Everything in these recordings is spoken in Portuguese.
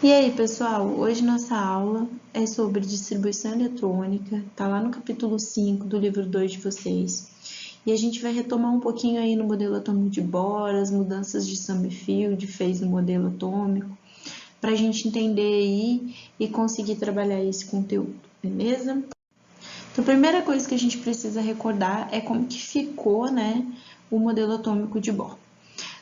E aí, pessoal, hoje nossa aula é sobre distribuição eletrônica, tá lá no capítulo 5 do livro 2 de vocês. E a gente vai retomar um pouquinho aí no modelo atômico de Bohr, as mudanças de Summerfield fez no modelo atômico, para a gente entender aí e conseguir trabalhar esse conteúdo, beleza? Então, a primeira coisa que a gente precisa recordar é como que ficou, né, o modelo atômico de Bohr.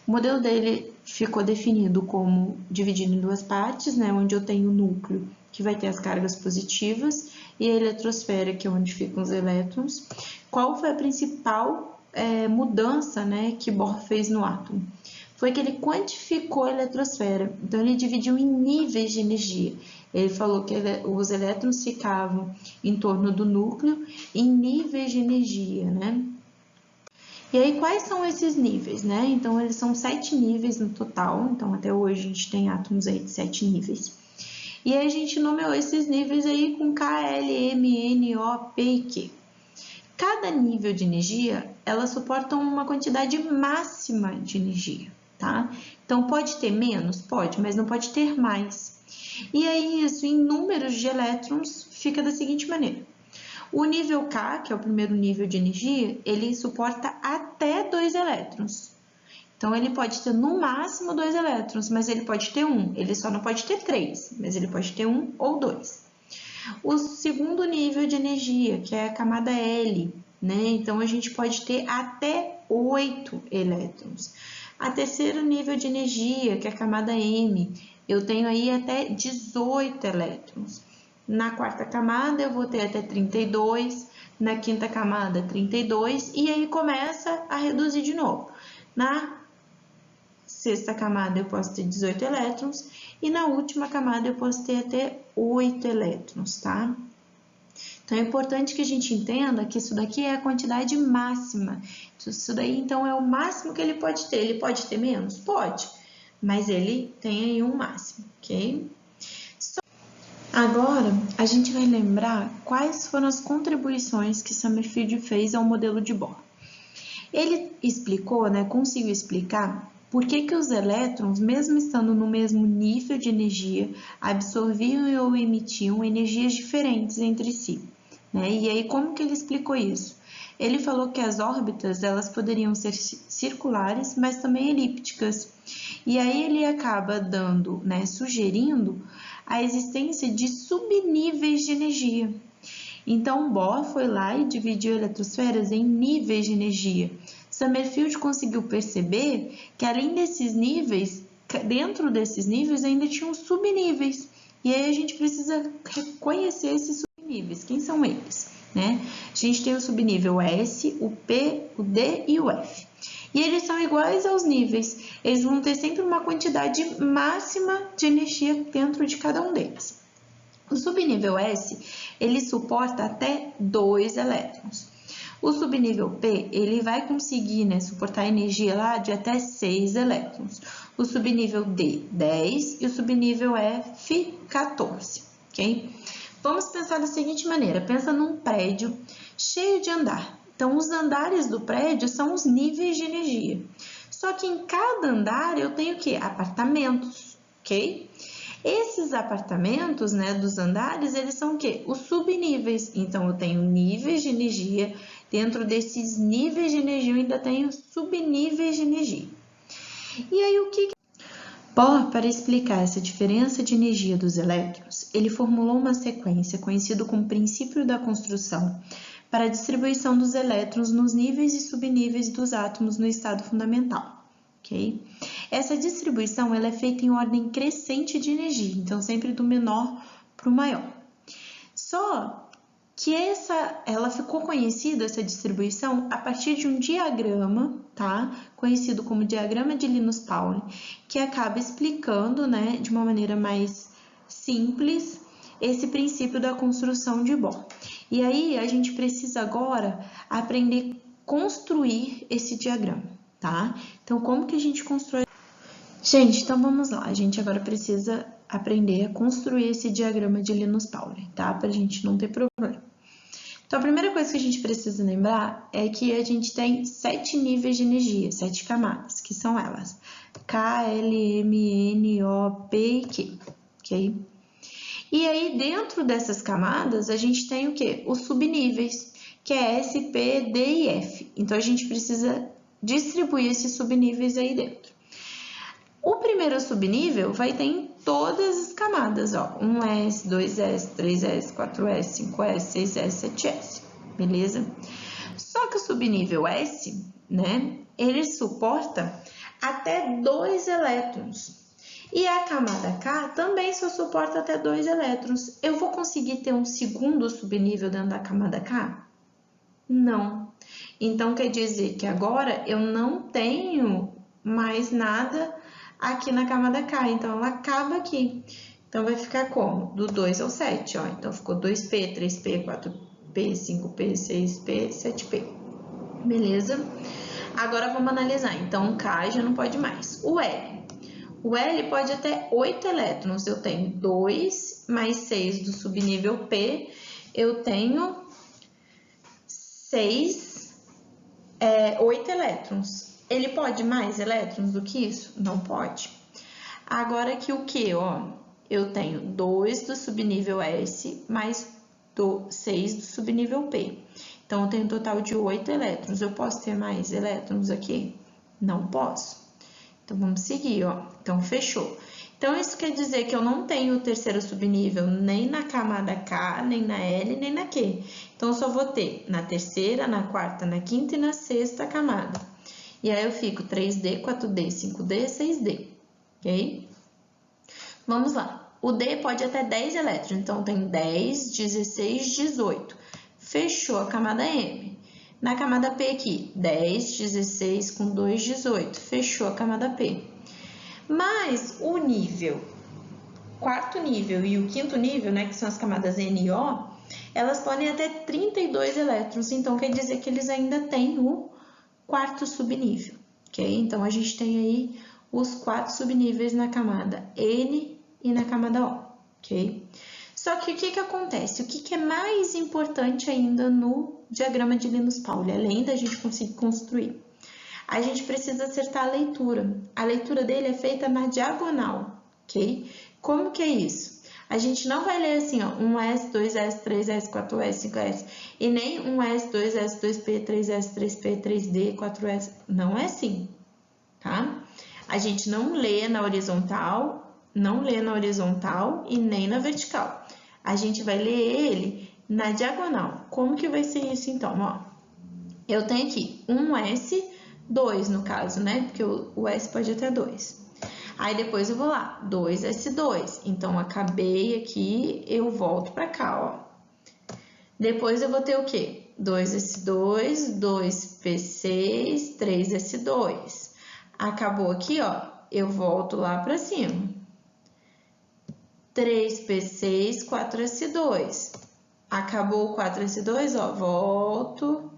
O modelo dele ficou definido como dividido em duas partes, né, onde eu tenho o núcleo, que vai ter as cargas positivas, e a eletrosfera, que é onde ficam os elétrons. Qual foi a principal mudança, né, que Bohr fez no átomo? Foi que ele quantificou a eletrosfera, então ele dividiu em níveis de energia. Ele falou que os elétrons ficavam em torno do núcleo em níveis de energia, né? E aí, quais são esses níveis, né? Então, eles são 7 níveis no total. Então, até hoje, a gente tem átomos aí de 7 níveis. E aí, a gente nomeou esses níveis aí com K, L, M, N, O, P e Q. Cada nível de energia, ela suporta uma quantidade máxima de energia, tá? Então, pode ter menos? Pode, mas não pode ter mais. E aí, isso em números de elétrons fica da seguinte maneira. O nível K, que é o primeiro nível de energia, ele suporta até 2 elétrons. Então, ele pode ter no máximo 2 elétrons, mas ele pode ter 1. Ele só não pode ter 3, mas ele pode ter 1 ou 2. O segundo nível de energia, que é a camada L, né? Então, a gente pode ter até 8 elétrons. A terceiro nível de energia, que é a camada M, eu tenho aí até 18 elétrons. Na quarta camada eu vou ter até 32, na quinta camada 32, e aí começa a reduzir de novo. Na sexta camada eu posso ter 18 elétrons, e na última camada eu posso ter até 8 elétrons, tá? Então é importante que a gente entenda que isso daqui é a quantidade máxima. Isso daí, então, é o máximo que ele pode ter. Ele pode ter menos? Pode, mas ele tem aí um máximo, ok? Agora, a gente vai lembrar quais foram as contribuições que Summerfield fez ao modelo de Bohr. Ele explicou, né, conseguiu explicar por que os elétrons, mesmo estando no mesmo nível de energia, absorviam ou emitiam energias diferentes entre si, né? E aí, como que ele explicou isso? Ele falou que as órbitas, elas poderiam ser circulares, mas também elípticas. E aí ele acaba dando, né, sugerindo a existência de subníveis de energia. Então, Bohr foi lá e dividiu eletrosferas em níveis de energia. Summerfield conseguiu perceber que, além desses níveis, dentro desses níveis ainda tinham subníveis. E aí a gente precisa reconhecer esses subníveis. Quem são eles? Né? A gente tem o subnível S, o P, o D e o F. E eles são iguais aos níveis. Eles vão ter sempre uma quantidade máxima de energia dentro de cada um deles. O subnível S, ele suporta até 2 elétrons. O subnível P, ele vai conseguir, né, suportar energia lá de até 6 elétrons. O subnível D, 10 e o subnível F, 14, ok? Vamos pensar da seguinte maneira, pensa num prédio cheio de andar. Então, os andares do prédio são os níveis de energia. Só que em cada andar eu tenho o quê? Apartamentos, ok? Esses apartamentos, né, dos andares, eles são o quê? Os subníveis. Então, eu tenho níveis de energia. Dentro desses níveis de energia, eu ainda tenho subníveis de energia. E aí, o que... Bohr, para explicar essa diferença de energia dos elétrons, ele formulou uma sequência conhecida como princípio da construção para a distribuição dos elétrons nos níveis e subníveis dos átomos no estado fundamental. Okay? Essa distribuição ela é feita em ordem crescente de energia, então sempre do menor para o maior. Só que ela ficou conhecida, essa distribuição, a partir de um diagrama, tá? Conhecido como diagrama de Linus-Pauling, que acaba explicando, né, de uma maneira mais simples, esse princípio da construção de Bohr. E aí, a gente precisa agora aprender a construir esse diagrama, tá? Então, como que a gente constrói? Gente, então vamos lá. A gente agora precisa aprender a construir esse diagrama de Linus-Pauling, tá? Para a gente não ter problema. Então, a primeira coisa que a gente precisa lembrar é que a gente tem 7 níveis de energia, 7 camadas, que são elas: K, L, M, N, O, P e Q, ok? E aí, dentro dessas camadas, a gente tem o quê? Os subníveis, que é S, P, D e F. Então, a gente precisa distribuir esses subníveis aí dentro. O primeiro subnível vai ter em todas as camadas, ó, 1S, 2S, 3S, 4S, 5S, 6S, 7S, beleza? Só que o subnível S, né, ele suporta até 2 elétrons. E a camada K também só suporta até 2 elétrons. Eu vou conseguir ter um segundo subnível dentro da camada K? Não. Então, quer dizer que agora eu não tenho mais nada aqui na camada K. Então, ela acaba aqui. Então, vai ficar como? Do 2 ao 7, ó. Então, ficou 2P, 3P, 4P, 5P, 6P, 7P. Beleza? Agora, vamos analisar. Então, o K já não pode mais. O L. O L pode até 8 elétrons. Eu tenho 2 mais 6 do subnível P. Eu tenho 8 elétrons. Ele pode mais elétrons do que isso? Não pode. Agora aqui o que, ó? Eu tenho 2 do subnível S mais 6 do subnível P. Então, eu tenho um total de 8 elétrons. Eu posso ter mais elétrons aqui? Não posso. Então, vamos seguir, ó. Então, fechou. Então, isso quer dizer que eu não tenho o terceiro subnível nem na camada K, nem na L, nem na Q. Então, eu só vou ter na terceira, na quarta, na quinta e na sexta camada. E aí, eu fico 3D, 4D, 5D, 6D, ok? Vamos lá. O D pode até 10 elétrons, então tem 10, 16, 18. Fechou a camada M. Na camada P aqui, 10, 16 com 2, 18. Fechou a camada P. Mas o nível, quarto nível e o quinto nível, né, que são as camadas N e O, elas podem até 32 elétrons. Então, quer dizer que eles ainda têm o quarto subnível, ok? Então, a gente tem aí os 4 subníveis na camada N e na camada O, ok? Só que o que acontece? O que é mais importante ainda no diagrama de Linus-Pauling, além da gente conseguir construir? A gente precisa acertar a leitura. A leitura dele é feita na diagonal, ok? Como que é isso? A gente não vai ler assim, ó, 1S, 2S, 3S, 4S, 5S, e nem 1S, 2S, 2P, 3S, 3P, 3D, 4S. Não é assim, tá? A gente não lê na horizontal e nem na vertical. A gente vai ler ele na diagonal. Como que vai ser isso, então? Ó, eu tenho aqui 1S, 2 no caso, né? Porque o S pode até 2. Aí depois eu vou lá, 2S2. Então, acabei aqui, eu volto para cá, ó. Depois eu vou ter o quê? 2S2, 2P6, 3S2. Acabou aqui, ó, eu volto lá para cima. 3P6, 4S2. Acabou o 4S2, ó, volto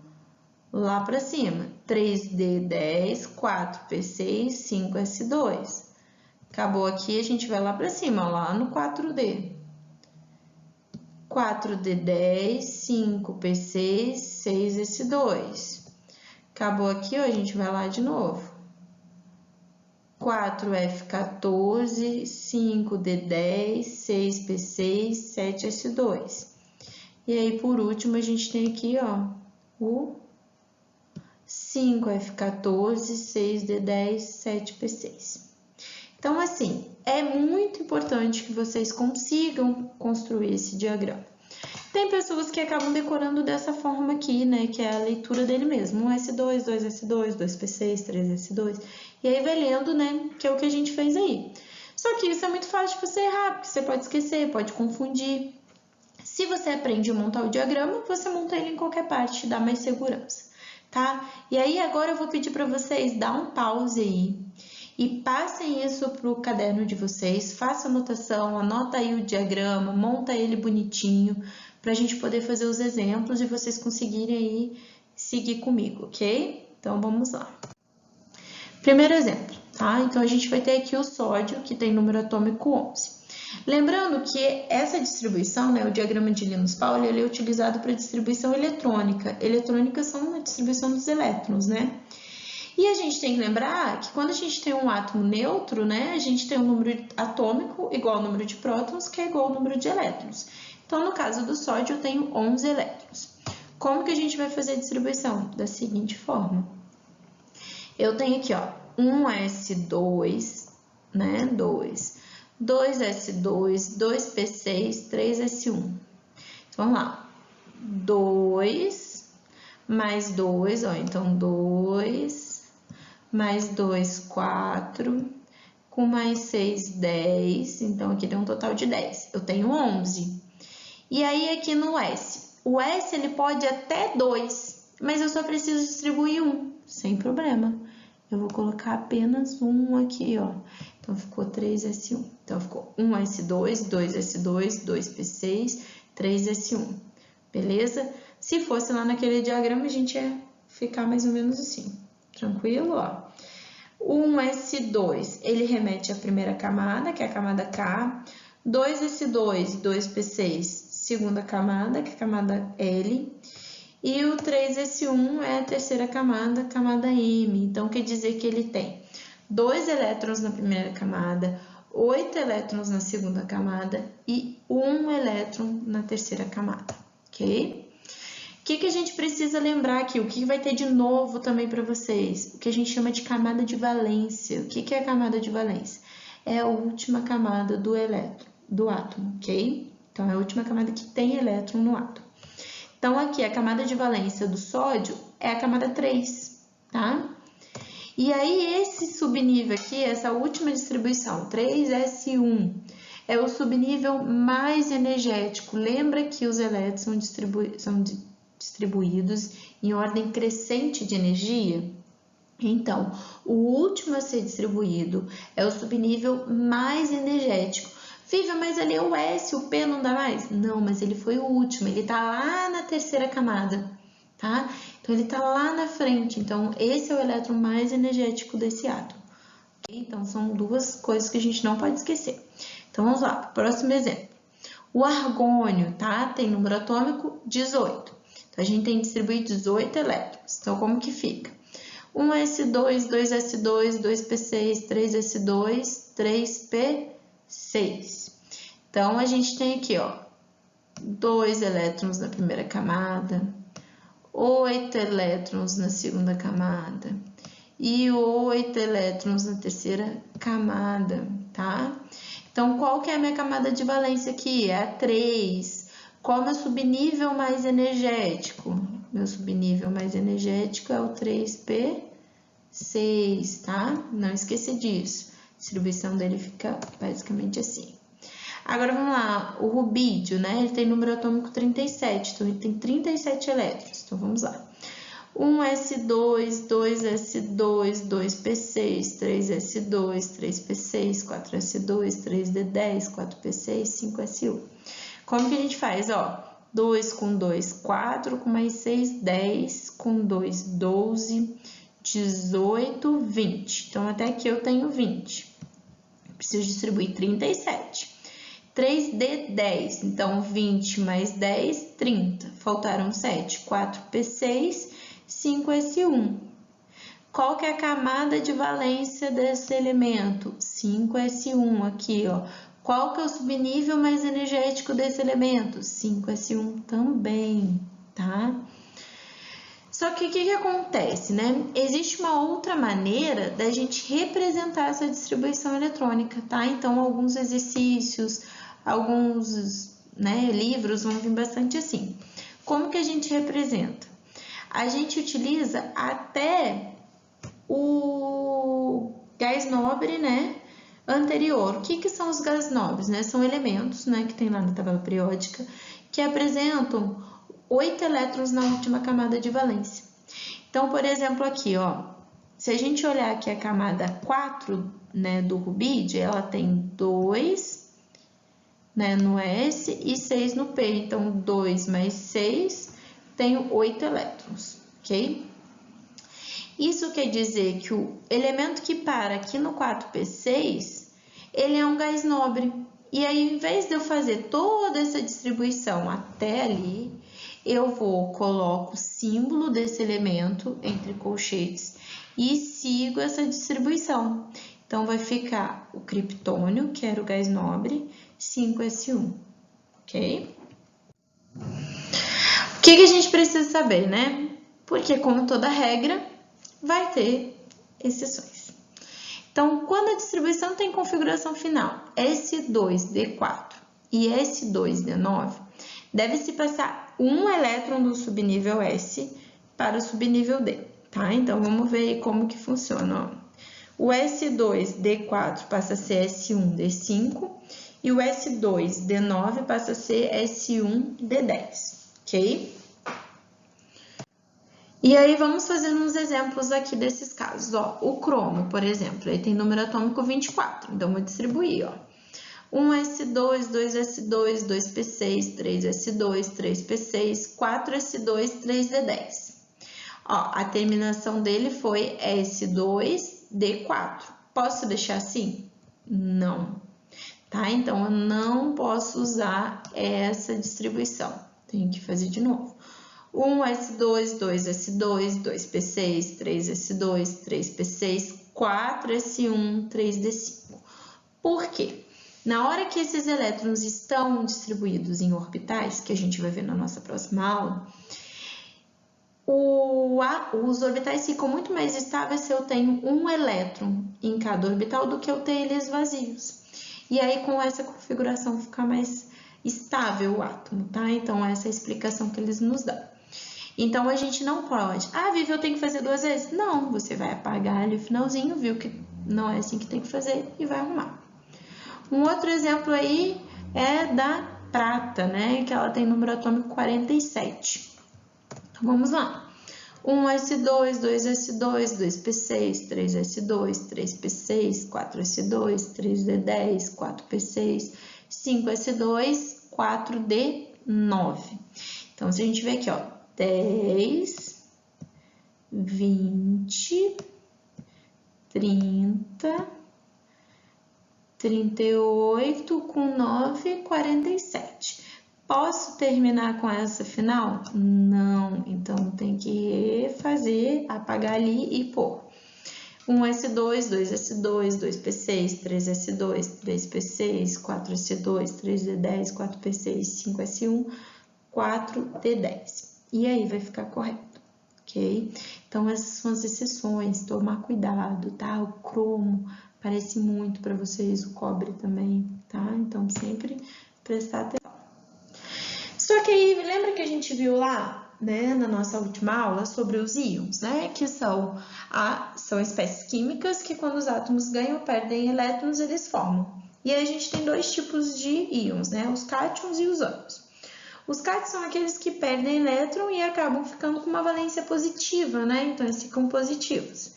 lá para cima. 3D10, 4P6, 5S2. Acabou aqui, a gente vai lá para cima, ó, lá no 4D. 4D10, 5P6, 6S2. Acabou aqui, ó, a gente vai lá de novo. 4F14, 5D10, 6P6, 7S2. E aí, por último, a gente tem aqui, ó, o 5F14, 6D10, 7P6. Então, assim, é muito importante que vocês consigam construir esse diagrama. Tem pessoas que acabam decorando dessa forma aqui, né, que é a leitura dele mesmo, 1S2, 2S2, 2P6, 3S2, e aí vai lendo, né, que é o que a gente fez aí. Só que isso é muito fácil de você errar, porque você pode esquecer, pode confundir. Se você aprende a montar o diagrama, você monta ele em qualquer parte, dá mais segurança, tá? E aí agora eu vou pedir para vocês dar um pause aí e passem isso para o caderno de vocês, faça anotação, anota aí o diagrama, monta ele bonitinho, para a gente poder fazer os exemplos e vocês conseguirem aí seguir comigo, ok? Então, vamos lá. Primeiro exemplo, tá? Então, a gente vai ter aqui o sódio, que tem número atômico 11. Lembrando que essa distribuição, né, o diagrama de Linus-Pauling, ele é utilizado para distribuição eletrônica. Eletrônica são a distribuição dos elétrons, né? E a gente tem que lembrar que quando a gente tem um átomo neutro, né, a gente tem um número atômico igual ao número de prótons, que é igual ao número de elétrons. Então, no caso do sódio, eu tenho 11 elétrons. Como que a gente vai fazer a distribuição? Da seguinte forma. Eu tenho aqui, ó, 1s2, né, 2s2, 2p6, 3s1. Então, vamos lá. 2 mais 2, ó, então 2 mais 2, 4, com mais 6, 10, então aqui tem um total de 10. Eu tenho 11. E aí aqui no S, o S ele pode até 2, mas eu só preciso distribuir 1, sem problema. Eu vou colocar apenas 1 aqui, ó. Então ficou 3S1. Então ficou 1S2, 2S2, 2P6, 3S1. Beleza? Se fosse lá naquele diagrama, a gente ia ficar mais ou menos assim. Tranquilo, ó. O 1S2, ele remete à primeira camada, que é a camada K. 2S2 e 2P6, segunda camada, que é a camada L. E o 3S1 é a terceira camada, camada M. Então, quer dizer que ele tem 2 elétrons na primeira camada, 8 elétrons na segunda camada e 1 elétron na terceira camada, ok? O que a gente precisa lembrar aqui? O que vai ter de novo também para vocês? O que a gente chama de camada de valência. O que é a camada de valência? É a última camada do elétron, do átomo, ok? Então, é a última camada que tem elétron no átomo. Então, aqui, a camada de valência do sódio é a camada 3, tá? E aí, esse subnível aqui, essa última distribuição, 3S1, é o subnível mais energético. Lembra que os elétrons são distribuídos em ordem crescente de energia? Então, o último a ser distribuído é o subnível mais energético. Viva, mas ali é o S, o P não dá mais? Não, mas ele foi o último, ele tá lá na terceira camada, tá? Então, ele tá lá na frente, então esse é o elétron mais energético desse átomo. Okay? Então, são duas coisas que a gente não pode esquecer. Então, vamos lá, próximo exemplo. O argônio, tá? Tem número atômico 18. Então, a gente tem que distribuir 18 elétrons. Então, como que fica? 1s2, 2s2, 2p6, 3s2, 3p6. Então, a gente tem aqui, ó, 2 elétrons na primeira camada, 8 elétrons na segunda camada e 8 elétrons na terceira camada, tá? Então, qual que é a minha camada de valência aqui? É a 3. Qual é o meu subnível mais energético? Meu subnível mais energético é o 3p6, tá? Não esqueça disso. A distribuição dele fica basicamente assim. Agora, vamos lá. O rubídio, né? Ele tem número atômico 37, então ele tem 37 elétrons. Então, vamos lá. 1s2, 2s2, 2p6, 3s2, 3p6, 4s2, 3d10, 4p6, 5s1. Como que a gente faz? Ó, 2 com 2, 4, com mais 6, 10, com 2, 12, 18, 20. Então, até aqui eu tenho 20. Preciso distribuir 37. 3d10, então 20 mais 10, 30. Faltaram 7, 4p6, 5s1. Qual que é a camada de valência desse elemento? 5s1 aqui, ó. Qual que é o subnível mais energético desse elemento? 5s1 também, tá? Só que o que acontece, né? Existe uma outra maneira da gente representar essa distribuição eletrônica, tá? Então, alguns exercícios, alguns, né, livros vão vir bastante assim. Como que a gente representa? A gente utiliza até o gás nobre, né, anterior. O que são os gases nobres, né? São elementos, né, que tem lá na tabela periódica, que apresentam 8 elétrons na última camada de valência. Então, por exemplo, aqui, ó, se a gente olhar aqui a camada 4, né, do rubídio, ela tem 2, né, no S e 6 no P. Então, 2 mais 6 tem 8 elétrons, ok? Isso quer dizer que o elemento que para aqui no 4P6, ele é um gás nobre. E aí, ao invés de eu fazer toda essa distribuição até ali, eu coloco o símbolo desse elemento entre colchetes e sigo essa distribuição. Então, vai ficar o criptônio, que era o gás nobre, 5S1, ok? O que a gente precisa saber, né? Porque, como toda regra, vai ter exceções. Então, quando a distribuição tem configuração final S2D4 e S2D9, deve-se passar um elétron do subnível S para o subnível D, tá? Então, vamos ver como que funciona, ó. O S2D4 passa a ser S1D5 e o S2D9 passa a ser S1D10, ok? E aí, vamos fazendo uns exemplos aqui desses casos. Ó, o cromo, por exemplo, ele tem número atômico 24, então vou distribuir, ó. 1S2, 2S2, 2P6, 3S2, 3P6, 4S2, 3D10. Ó, a terminação dele foi S2D4. Posso deixar assim? Não. Tá? Então, eu não posso usar essa distribuição. Tenho que fazer de novo. 1S2, 2S2, 2P6, 3S2, 3P6, 4S1, 3D5. Por quê? Na hora que esses elétrons estão distribuídos em orbitais, que a gente vai ver na nossa próxima aula, os orbitais ficam muito mais estáveis se eu tenho um elétron em cada orbital do que eu ter eles vazios. E aí, com essa configuração, fica mais estável o átomo, tá? Então, essa é a explicação que eles nos dão. Então, a gente não pode... Ah, Vivi, eu tenho que fazer 2 vezes? Não, você vai apagar ali o finalzinho, viu que não é assim que tem que fazer e vai arrumar. Um outro exemplo aí é da prata, né? Que ela tem número atômico 47. Então, vamos lá. 1S2, 2S2, 2P6, 3S2, 3P6, 4S2, 3D10, 4P6, 5S2, 4D9. Então, se a gente ver aqui, ó, 10, 20, 30, 38 com 9, 47. Posso terminar com essa final? Não, então tem que refazer, apagar ali e pôr. 1S2, 2S2, 2P6, 3S2, 3P6, 4S2, 3D10, 4P6, 5S1, 4D10. E aí vai ficar correto, ok? Então, essas são as exceções, tomar cuidado, tá? O cromo parece muito para vocês, o cobre também, tá? Então, sempre prestar atenção. Só que aí, lembra que a gente viu lá, né, na nossa última aula, sobre os íons, né? Que são espécies químicas que quando os átomos ganham ou perdem elétrons, eles formam. E aí a gente tem dois tipos de íons, né? Os cátions e os ânions. Os cátions são aqueles que perdem elétron e acabam ficando com uma valência positiva, né? Então, eles ficam positivos.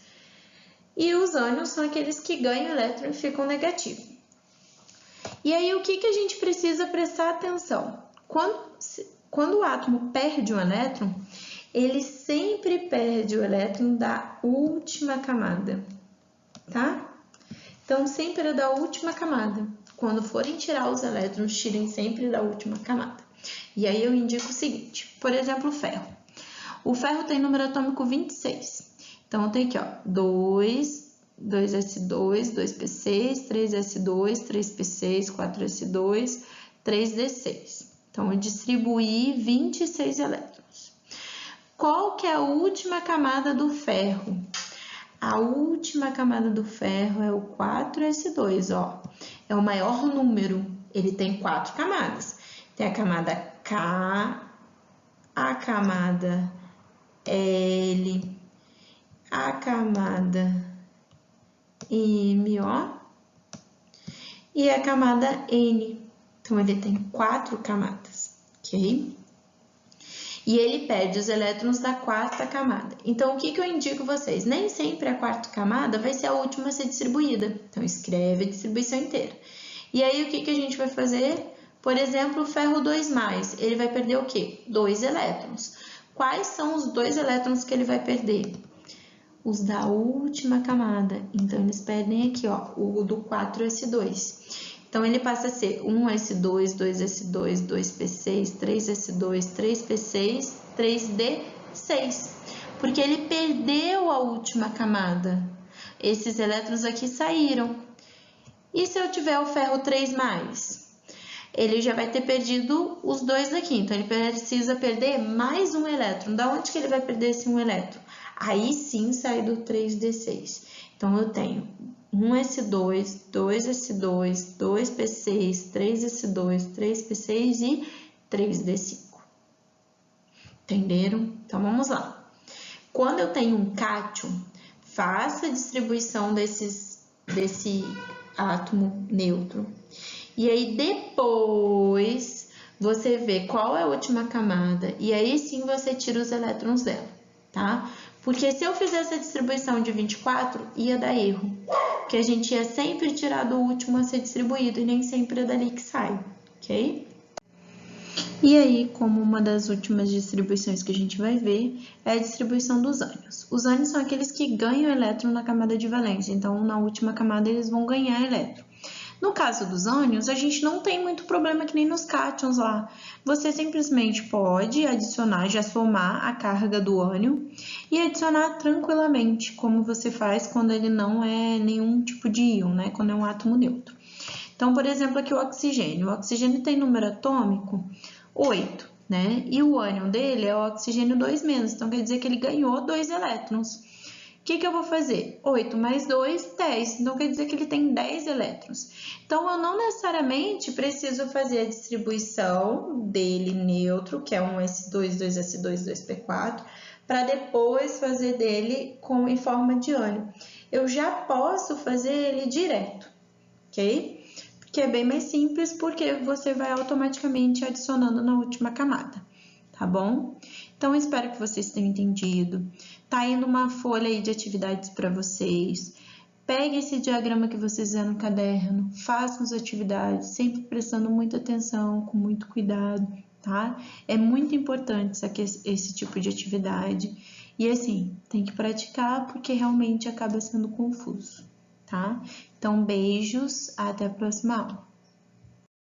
E os ânions são aqueles que ganham elétron e ficam negativos. E aí, o que a gente precisa prestar atenção? Quando o átomo perde um elétron, ele sempre perde o elétron da última camada, tá? Então, sempre é da última camada. Quando forem tirar os elétrons, tirem sempre da última camada. E aí eu indico o seguinte, por exemplo, o ferro. O ferro tem número atômico 26. Então, tem aqui, ó, 2S2, 2P6, 3S2, 3P6, 4S2, 3D6. Então, eu distribuí 26 elétrons. Qual que é a última camada do ferro? A última camada do ferro é o 4S2, ó. É o maior número. Ele tem 4 camadas. Tem a camada K, a camada L, a camada M, ó, e a camada N. Então, ele tem 4 camadas, ok? E ele perde os elétrons da quarta camada. Então, o que eu indico vocês? Nem sempre a quarta camada vai ser a última a ser distribuída. Então, escreve a distribuição inteira. E aí, o que a gente vai fazer? Por exemplo, o ferro 2+, ele vai perder o quê? 2 elétrons. Quais são os 2 elétrons que ele vai perder? Os da última camada. Então, eles perdem aqui, ó, o do 4S2. Então, ele passa a ser 1S2, 2S2, 2P6, 3S2, 3P6, 3D6. Porque ele perdeu a última camada. Esses elétrons aqui saíram. E se eu tiver o ferro 3+? Ele já vai ter perdido os dois daqui, então ele precisa perder mais um elétron. Da onde que ele vai perder esse um elétron? Aí sim sai do 3d6. Então eu tenho 1s2, 2s2, 2p6, 3s2, 3p6 e 3d5. Entenderam? Então vamos lá. Quando eu tenho um cátion, faça a distribuição desse átomo neutro. E aí depois você vê qual é a última camada e aí sim você tira os elétrons dela, tá? Porque se eu fizesse a distribuição de 24, ia dar erro. Porque a gente ia sempre tirar do último a ser distribuído e nem sempre é dali que sai, ok? E aí, como uma das últimas distribuições que a gente vai ver é a distribuição dos ânions. Os ânions são aqueles que ganham elétron na camada de valência, então na última camada eles vão ganhar elétron. No caso dos ânions, a gente não tem muito problema que nem nos cátions lá. Você simplesmente pode adicionar, já somar a carga do ânion e adicionar tranquilamente, como você faz quando ele não é nenhum tipo de íon, né? Quando é um átomo neutro. Então, por exemplo, aqui o oxigênio tem número atômico 8, né? E o ânion dele é o oxigênio 2-, então quer dizer que ele ganhou 2 elétrons. O que eu vou fazer? 8 mais 2, 10. Então, quer dizer que ele tem 10 elétrons. Então, eu não necessariamente preciso fazer a distribuição dele neutro, que é um S2, 2S2, 2P4, para depois fazer dele em forma de ânion. Eu já posso fazer ele direto, ok? Que é bem mais simples, porque você vai automaticamente adicionando na última camada, tá bom? Então, espero que vocês tenham entendido. Tá indo uma folha aí de atividades para vocês. Pegue esse diagrama que vocês fizeram no caderno, façam as atividades, sempre prestando muita atenção, com muito cuidado, tá? É muito importante esse tipo de atividade. E assim, tem que praticar porque realmente acaba sendo confuso, tá? Então, beijos, até a próxima aula.